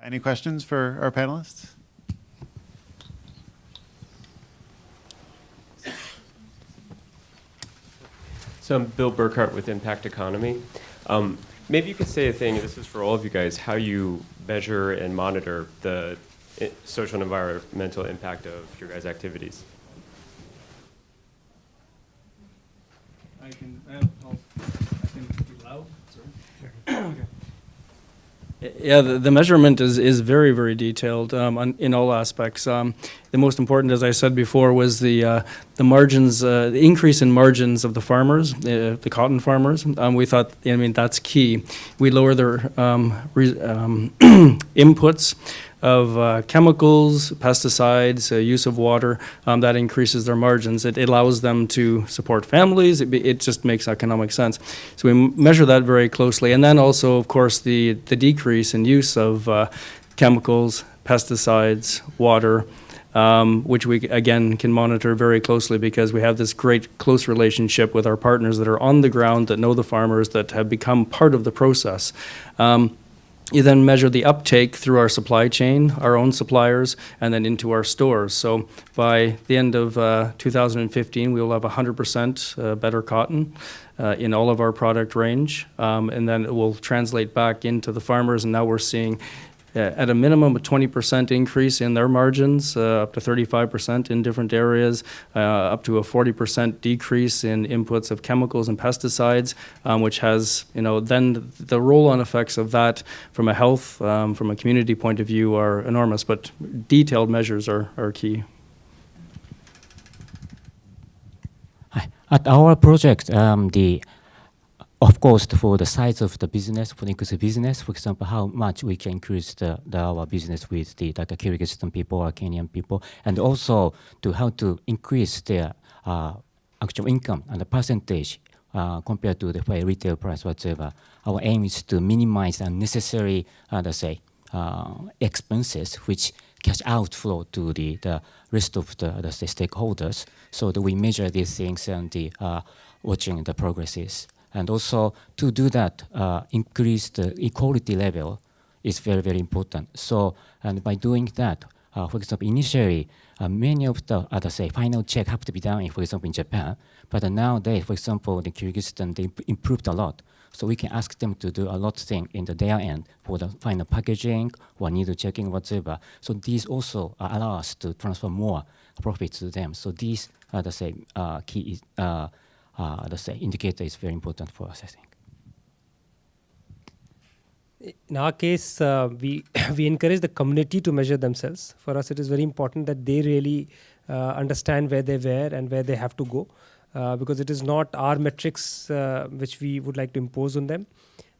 Any questions for our panelists? So I'm Bill Burkhart with Impact Economy. Maybe you could say a thing, this is for all of you guys, how you measure and monitor the social and environmental impact of your guys' activities. I can be loud. Sorry. Okay. Yeah, the measurement is very, very detailed in all aspects. The most important, as I said before, was the margins, the increase in margins of the farmers, the cotton farmers. We thought, that's key. We lower their inputs of chemicals, pesticides, use of water, that increases their margins. It allows them to support families. It just makes economic sense. So we measure that very closely. And then also, of course, the decrease in use of chemicals, pesticides, water, which we, again, can monitor very closely because we have this great close relationship with our partners that are on the ground, that know the farmers, that have become part of the process. You then measure the uptake through our supply chain, our own suppliers, and then into our stores. So by the end of 2015, we will have 100% better cotton in all of our product range, and then it will translate back into the farmers. And now we're seeing at a minimum a 20% increase in their margins, up to 35% in different areas, up to a 40% decrease in inputs of chemicals and pesticides, which has, then the roll-on effects of that from a health, from a community point of view are enormous, but detailed measures are key. At our project, of course, for the size of the business, for increase business, for example, how much we can increase our business with the Kyrgyzstan people or Kenyan people, and also to how to increase their actual income and the percentage compared to the retail price, whatever. Our aim is to minimize unnecessary, expenses, which cash outflow to the rest of the stakeholders, so that we measure these things and watching the progresses. And also to do that, increase the equality level is very, very important. So, and by doing that, for example, initially, many of the, final check have to be done, for example, in Japan. But nowadays, for example, the Kyrgyzstan, they improved a lot. So we can ask them to do a lot of things in their end for the final packaging or needle checking, whatever. So these also allow us to transfer more profits to them. So these are the key indicator is very important for us, I think. In our case, we encourage the community to measure themselves. For us, it is very important that they really understand where they were and where they have to go, because it is not our metrics which we would like to impose on them.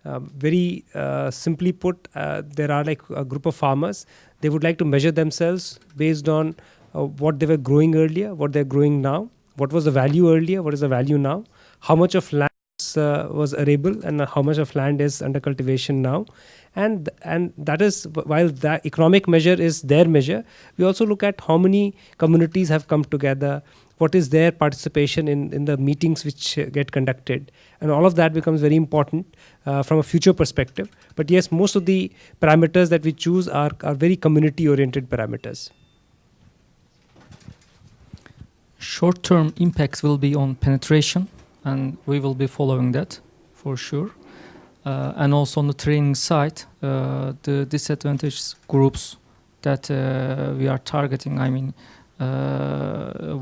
Very simply put, there are like a group of farmers. They would like to measure themselves based on what they were growing earlier, what they're growing now. What was the value earlier? What is the value now? How much of land was arable and how much of land is under cultivation now? And that is, while the economic measure is their measure, we also look at how many communities have come together, what is their participation in the meetings which get conducted. And all of that becomes very important from a future perspective. But yes, most of the parameters that we choose are very community-oriented parameters. Short-term impacts will be on penetration, and we will be following that for sure. And also on the training side, the disadvantaged groups that we are targeting,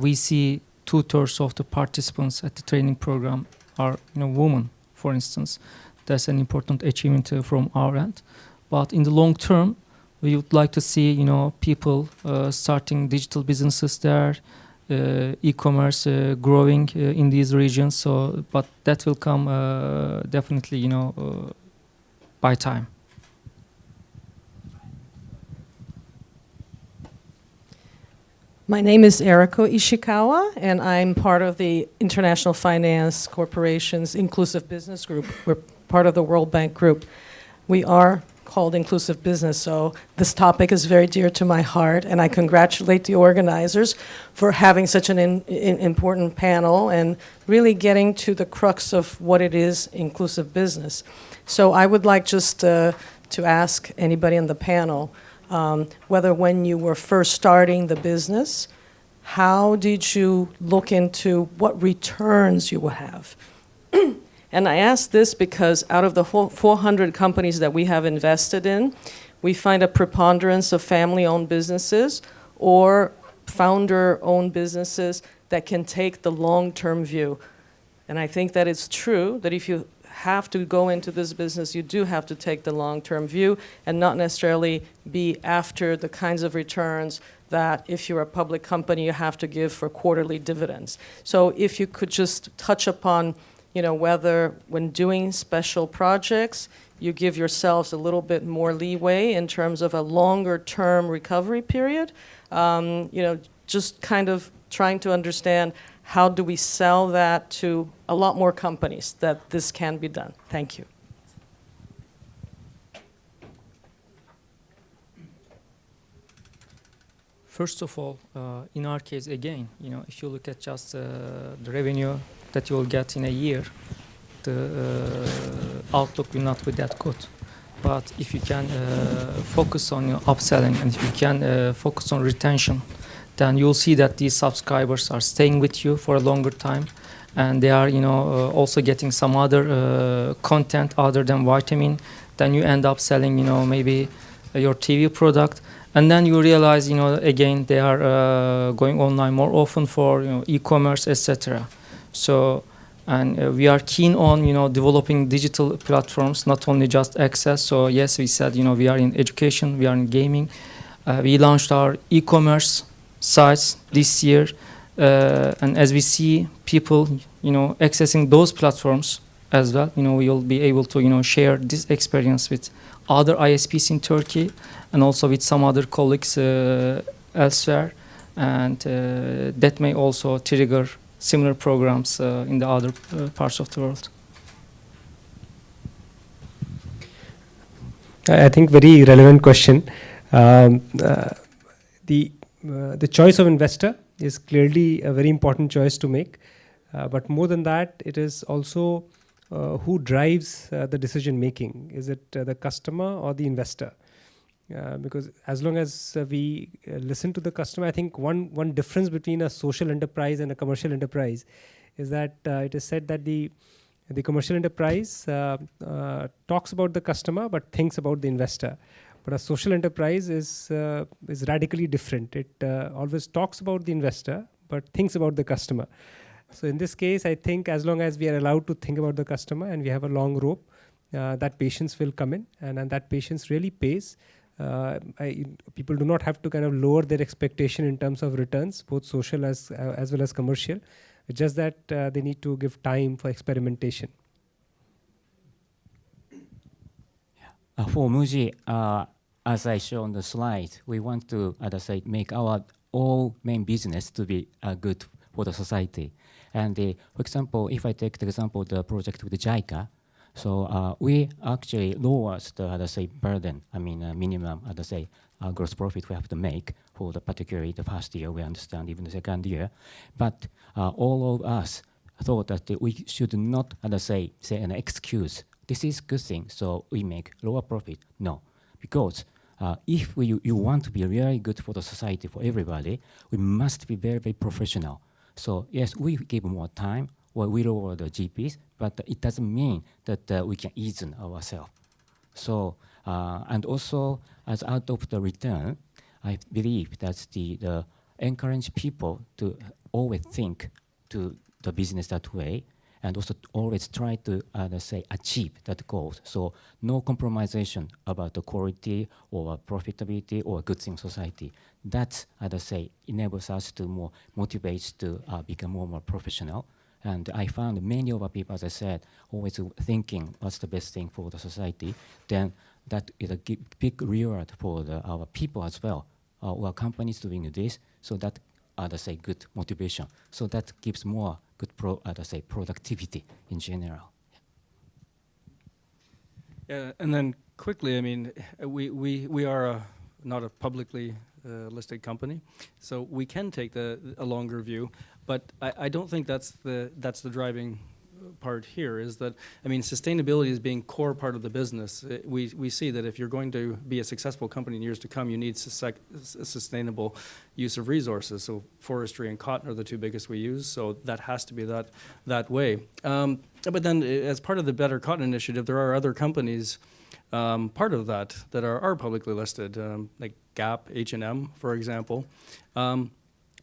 we see 2/3 of the participants at the training program are women, for instance. That's an important achievement from our end. But in the long term, we would like to see people starting digital businesses there, e-commerce growing in these regions. So, but that will come definitely, by time. My name is Eriko Ishikawa, and I'm part of the International Finance Corporation's Inclusive Business Group. We're part of the World Bank Group. We are called Inclusive Business, so this topic is very dear to my heart, and I congratulate the organizers for having such an important panel and really getting to the crux of what it is, inclusive business. So I would like just to to ask anybody on the panel whether when you were first starting the business, how did you look into what returns you will have? And I ask this because out of the whole 400 companies that we have invested in, we find a preponderance of family-owned businesses or founder-owned businesses that can take the long-term view. And I think that it's true that if you have to go into this business, you do have to take the long-term view and not necessarily be after the kinds of returns that if you're a public company, you have to give for quarterly dividends. So if you could just touch upon, whether when doing special projects, you give yourselves a little bit more leeway in terms of a longer-term recovery period, just kind of trying to understand how do we sell that to a lot more companies that this can be done. Thank you. First of all, in our case, again, if you look at just the revenue that you will get in a year, the outlook will not be that good. But if you can focus on upselling and if you can focus on retention, then you'll see that these subscribers are staying with you for a longer time, and they are, also getting some other content other than vitamin. Then you end up selling, maybe your TV product, and then you realize, again, they are going online more often for, e-commerce, etc. So, and we are keen on, developing digital platforms, not only just access. So yes, we said, we are in education, we are in gaming. We launched our e-commerce sites this year, and as we see people, accessing those platforms as well, we will be able to, share this experience with other ISPs in Turkey and also with some other colleagues elsewhere, and that may also trigger similar programs in the other parts of the world. I think very relevant question. The choice of investor is clearly a very important choice to make. But more than that, it is also who drives the decision making. Is it the customer or the investor? Because as long as we listen to the customer, I think one difference between a social enterprise and a commercial enterprise is that it is said that the commercial enterprise talks about the customer but thinks about the investor. But a social enterprise is radically different. It always talks about the investor but thinks about the customer. So in this case, I think as long as we are allowed to think about the customer and we have a long rope, that patience will come in, and that patience really pays. People do not have to kind of lower their expectation in terms of returns, both social as well as commercial. It's just that they need to give time for experimentation. For Muji, as I show on the slide, we want to, as I say, make our all main business to be good for the society. And for example, if I take the example the project with JICA, so we actually lowered the burden. I mean, minimum gross profit we have to make for the particularly the first year. We understand even the second year, but all of us thought that we should not say an excuse. This is good thing, so we make lower profit. No, because if you want to be really good for the society, for everybody, we must be very, very professional. So yes, we give more time, or we lower the GPs, but it doesn't mean that we can ease ourselves. So, and also, as out of the return, I believe that's the encourage people to always think to the business that way, and also always try to achieve that goal. So no compromisation about the quality or profitability or good thing society. That, enables us to more motivate to become more professional. And I found many of our people, as I said, always thinking what's the best thing for the society. Then that is a big reward for our people as well. Our companies doing this, so that good motivation. So that gives more good productivity in general. Yeah, and then quickly, I mean, we are not a publicly listed company, so we can take a longer view. But I don't think that's the driving part here is that, I mean, sustainability is being core part of the business. We see that if you're going to be a successful company in years to come, you need sustainable use of resources. So forestry and cotton are the two biggest we use, so that has to be that way. But then as part of the Better Cotton Initiative, there are other companies part of that are publicly listed, like Gap, H&M, for example.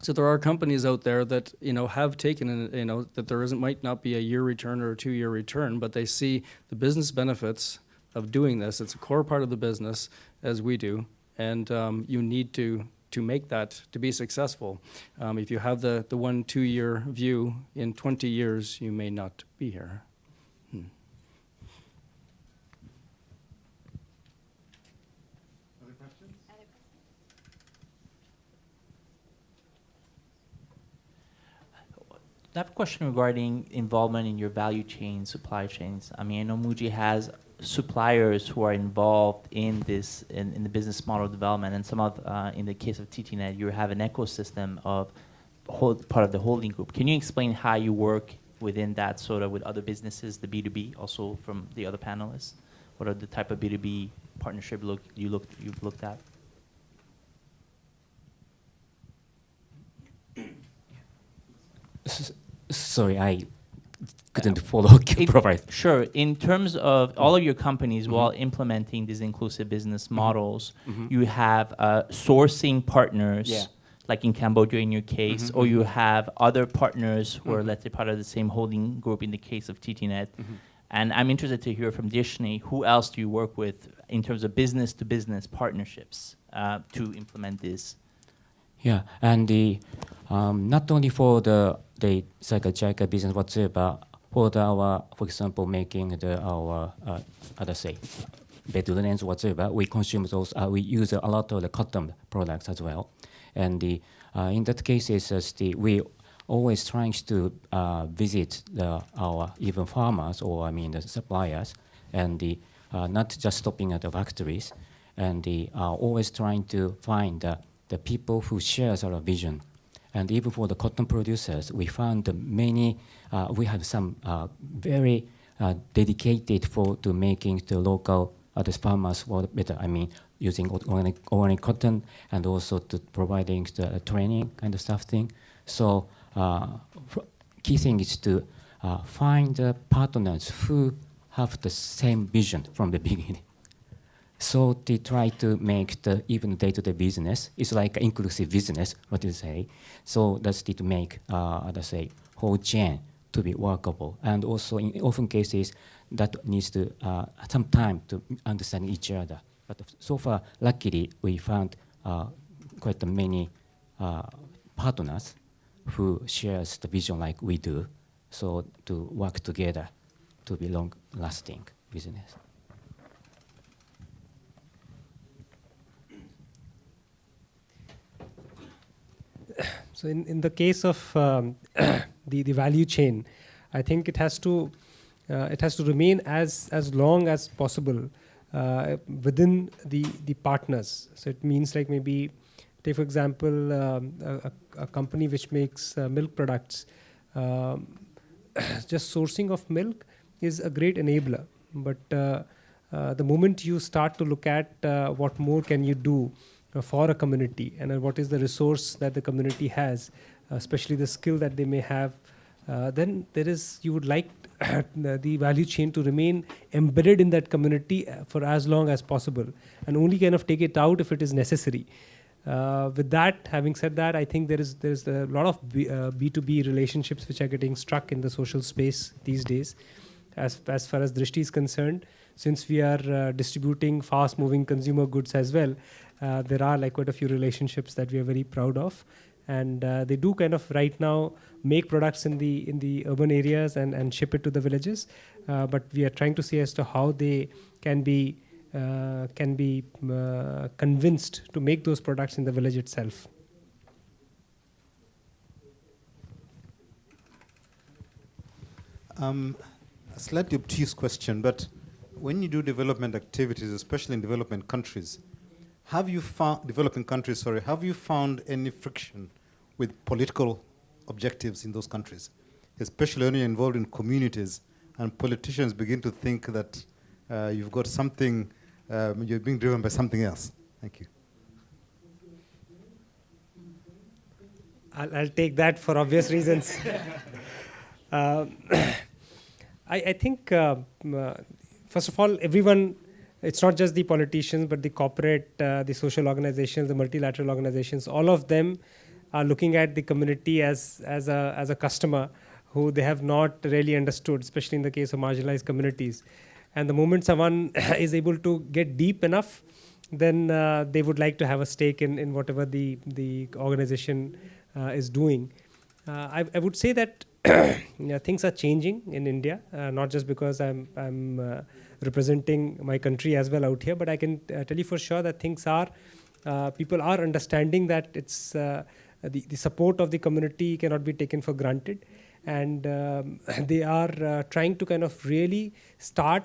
So there are companies out there that have taken that there might not be a year return or a 2-year return, but they see the business benefits of doing this. It's a core part of the business, as we do, and you need to make that to be successful. If you have the 1-2 year view, in 20 years you may not be here. Other questions? I have a question regarding involvement in your value chain, supply chains. I mean, I know Muji has suppliers who are involved in this, in the business model development, and some of, in the case of TTNet, you have an ecosystem of part of the holding group. Can you explain how you work within that sort of with other businesses, the B2B, also from the other panelists? What are the type of B2B partnership you've looked at? Sorry, I couldn't follow. Provide. Sure. In terms of all of your companies, while implementing these inclusive business models, you have sourcing partners, like in Cambodia in your case, or you have other partners who are, let's say, part of the same holding group in the case of TTNet. And I'm interested to hear from Dishni, who else do you work with in terms of business-to-business partnerships to implement this? Yeah, and not only for the Jaika business whatsoever, for for example, making our bed linens whatsoever, we consume those. We use a lot of the cotton products as well, and in that case, we always trying to visit our even farmers, or the suppliers, and not just stopping at the factories, and always trying to find the people who shares our vision. And even for the cotton producers, we found many, we have some very dedicated to making the local farmers work better. Using organic cotton, and also to providing the training kind of stuff thing. So key thing is to find partners who have the same vision from the beginning. So they try to make the even day-to-day business. It's like inclusive business, what you say. So that's to make, whole chain to be workable. And also in often cases, that needs to some time to understand each other. But so far, luckily, we found quite many partners who shares the vision like we do. So to work together to be long-lasting business. So in the case of the value chain, I think it has to remain as long as possible within the partners. So it means like maybe take for example a company which makes milk products. Just sourcing of milk is a great enabler, but the moment you start to look at what more can you do for a community, and what is the resource that the community has, especially the skill that they may have, then you would like the value chain to remain embedded in that community for as long as possible, and only kind of take it out if it is necessary. With that, having said that, I think there's a lot of B2B relationships which are getting struck in the social space these days. As far as Drishti is concerned, since we are distributing fast-moving consumer goods as well, there are like quite a few relationships that we are very proud of, and they do kind of right now make products in the urban areas and ship it to the villages, but we are trying to see as to how they can be convinced to make those products in the village itself. A slightly obtuse question, but when you do development activities, especially in developing countries, have you found any friction with political objectives in those countries? especially when you're involved in communities and politicians begin to think that you've got something, you're being driven by something else? Thank you. I'll take that for obvious reasons. I think, first of all, everyone, it's not just the politicians, but the corporate, the social organizations, the multilateral organizations, all of them are looking at the community as a customer who they have not really understood, especially in the case of marginalized communities. And the moment someone is able to get deep enough, then they would like to have a stake in whatever the organization is doing. I would say that things are changing in India, not just because I'm representing my country as well out here, but I can tell you for sure that things are, people are understanding that it's the support of the community cannot be taken for granted, and they are trying to kind of really start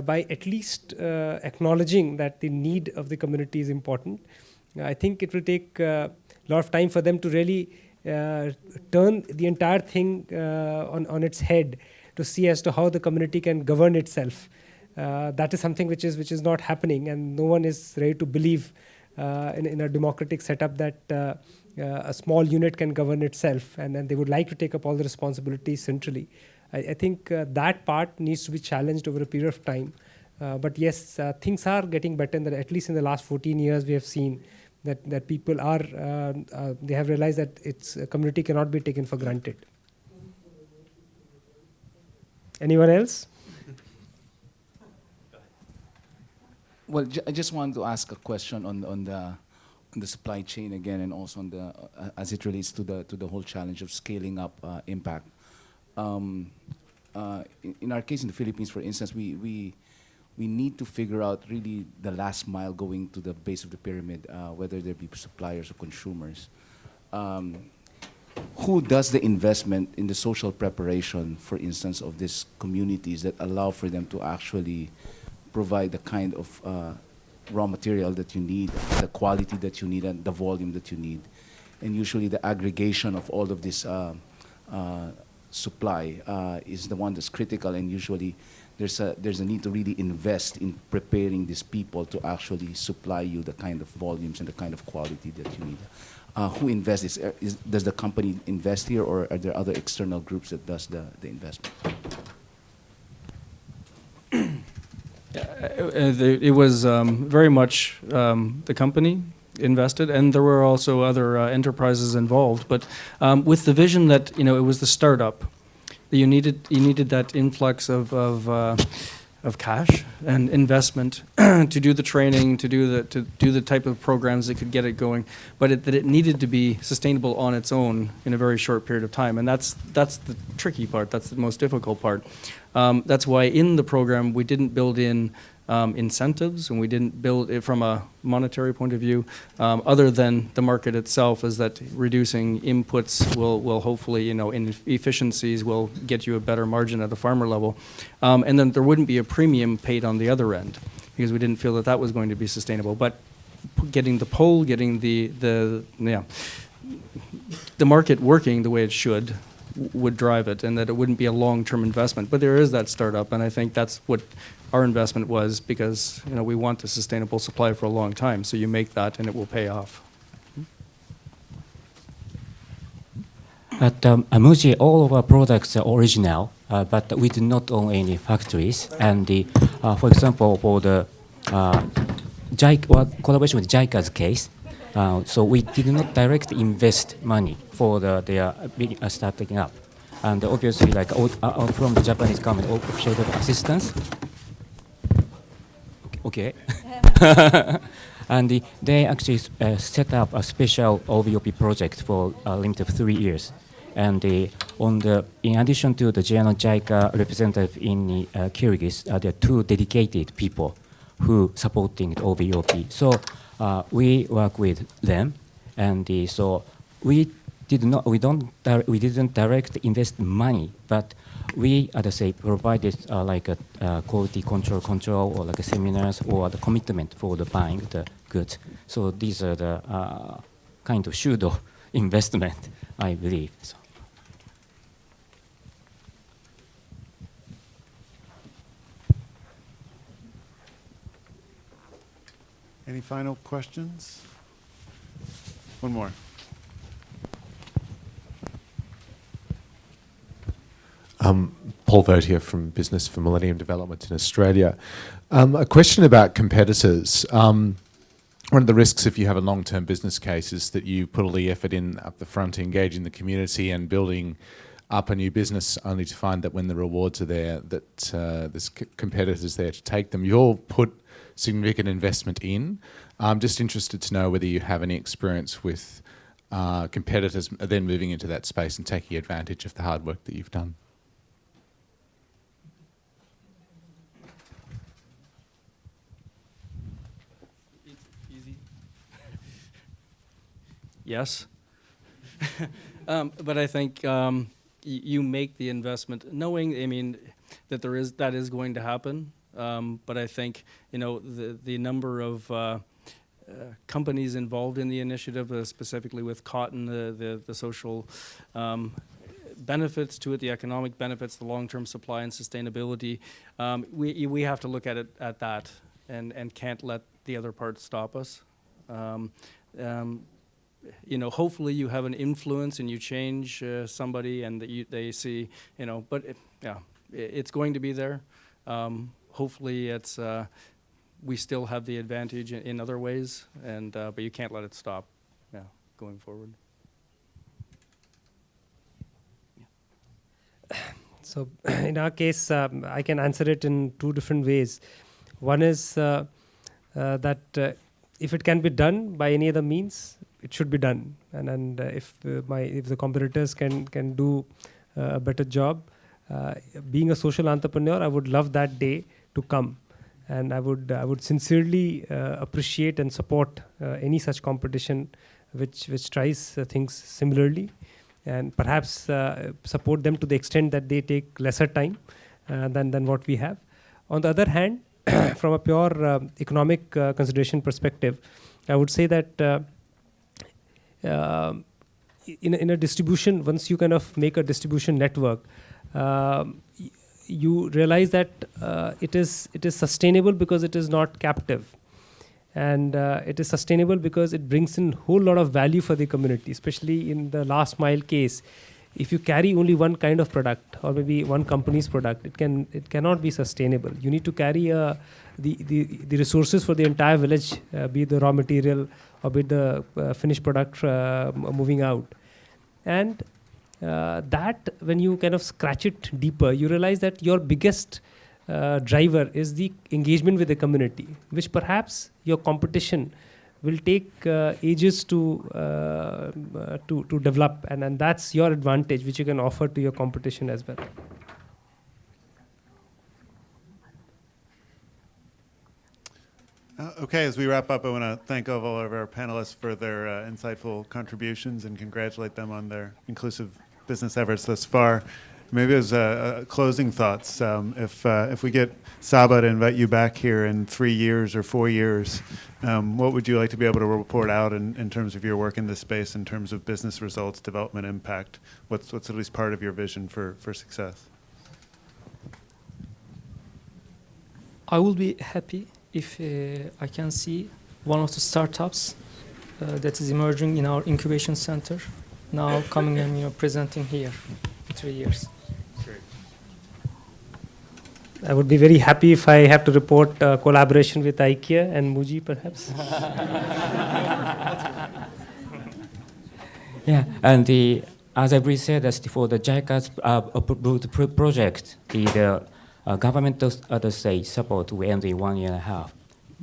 by at least acknowledging that the need of the community is important. I think it will take a lot of time for them to really turn the entire thing on its head to see as to how the community can govern itself. That is something which is not happening, and no one is ready to believe in a democratic setup that a small unit can govern itself, and then they would like to take up all the responsibilities centrally. I think that part needs to be challenged over a period of time. But yes, things are getting better, and at least in the last 14 years we have seen that people are, they have realized that its community cannot be taken for granted. Anyone else? Well, I just wanted to ask a question on the supply chain again, and also on the as it relates to the whole challenge of scaling up impact. In our case in the Philippines, for instance, we need to figure out really the last mile going to the base of the pyramid, whether there be suppliers or consumers. Who does the investment in the social preparation, for instance, of these communities that allow for them to actually provide the kind of raw material that you need, the quality that you need, and the volume that you need? And usually the aggregation of all of this supply is the one that's critical, and usually there's a need to really invest in preparing these people to actually supply you the kind of volumes and the kind of quality that you need. Who invests? Does the company invest here, or are there other external groups that does the investment? It was very much the company invested, and there were also other enterprises involved. But with the vision that it was the startup, you needed that influx of cash and investment to do the training, to do the type of programs that could get it going, but that it needed to be sustainable on its own in a very short period of time, and that's the tricky part. That's the most difficult part. That's why in the program we didn't build in incentives, and we didn't build it from a monetary point of view, other than the market itself, is that reducing inputs will hopefully, in efficiencies will get you a better margin at the farmer level. And then there wouldn't be a premium paid on the other end, because we didn't feel that was going to be sustainable. But getting the pull, getting the market working the way it should would drive it, and that it wouldn't be a long-term investment. But there is that startup, and I think that's what our investment was, because we want a sustainable supply for a long time. So you make that, and it will pay off. At Muji, all of our products are original, but we do not own any factories. And for example, for the collaboration with JICA's case, so we did not directly invest money for their starting up. And obviously, from the Japanese government, official assistance. Okay. And they actually set up a special OVOP project for a limit of 3 years. And in addition to the general JICA representative in Kyrgyz, there are 2 dedicated people who supporting the OVOP. So we work with them, and so we didn't directly invest money, but we, as I say, provided like a quality control, or like a seminars, or the commitment for the buying the goods. So these are the kind of pseudo investment, I believe. So. final questions? One more. Paul Vogt here from Business for Millennium Development in Australia. A question about competitors. One of the risks if you have a long-term business case is that you put all the effort in up the front, engaging the community and building up a new business, only to find that when the rewards are there, that there's competitors there to take them. You all put significant investment in. I'm just interested to know whether you have any experience with competitors then moving into that space and taking advantage of the hard work that you've done. Yes. But I think you make the investment knowing, I mean, that that is going to happen. But I think, you know, the number of companies involved in the initiative, specifically with cotton, the social benefits to it, the economic benefits, the long-term supply and sustainability, we have to look at it at that and can't let the other parts stop us. You know, hopefully you have an influence and you change somebody and that they see, you know, but it's going to be there. Hopefully it's, we still have the advantage in other ways, and but you can't let it stop, going forward. So in our case, I can answer it in two different ways. One is that if it can be done by any other means, it should be done. And if the competitors can do a better job, being a social entrepreneur, I would love that day to come, and I would sincerely appreciate and support any such competition which tries things similarly, and perhaps support them to the extent that they take lesser time than what we have. On the other hand, from a pure economic consideration perspective, I would say that in a distribution, once you kind of make a distribution network, you realize that it is sustainable because it is not captive, and it is sustainable because it brings in a whole lot of value for the community, especially in the last mile case. If you carry only one kind of product or maybe one company's product, it cannot be sustainable. You need to carry the resources for the entire village, be it the raw material or be it the finished product moving out. And that, when you kind of scratch it deeper, you realize that your biggest driver is the engagement with the community, which perhaps your competition will take ages to develop, and that's your advantage, which you can offer to your competition as well. Okay, as we wrap up, I want to thank all of our panelists for their insightful contributions and congratulate them on their inclusive business efforts thus far. Maybe as closing thoughts, if we get Saba to invite you back here in 3 years or 4 years, what would you like to be able to report out in terms of your work in this space, in terms of business results, development impact? What's at least part of your vision for success? I will be happy if I can see one of the startups that is emerging in our incubation center now coming and presenting here in 3 years. Great. I would be very happy if I have to report collaboration with IKEA and Muji, perhaps. Yeah, and as I briefly said, as for the JICA's project, the government of say support will end in 1.5 years.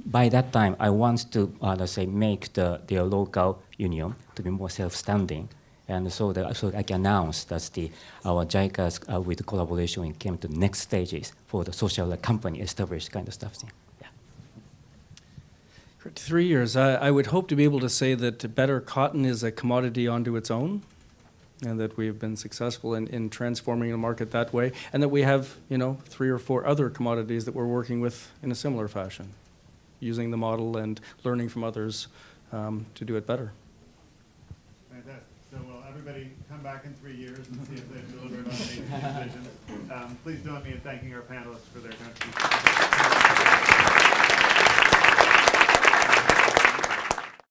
By that time, I want to make the local union to be more self-standing, and so I can announce that our JICA's with collaboration came to the next stages for the social company established kind of stuff. Yeah. 3 years. I would hope to be able to say that better cotton is a commodity onto its own, and that we've been successful in transforming the market that way, and that we have 3 or 4 other commodities that we're working with in a similar fashion, using the model and learning from others to do it better. Fantastic. So will everybody come back in 3 years and see if they've delivered on these visions? Please join me in thanking our panelists for their contribution.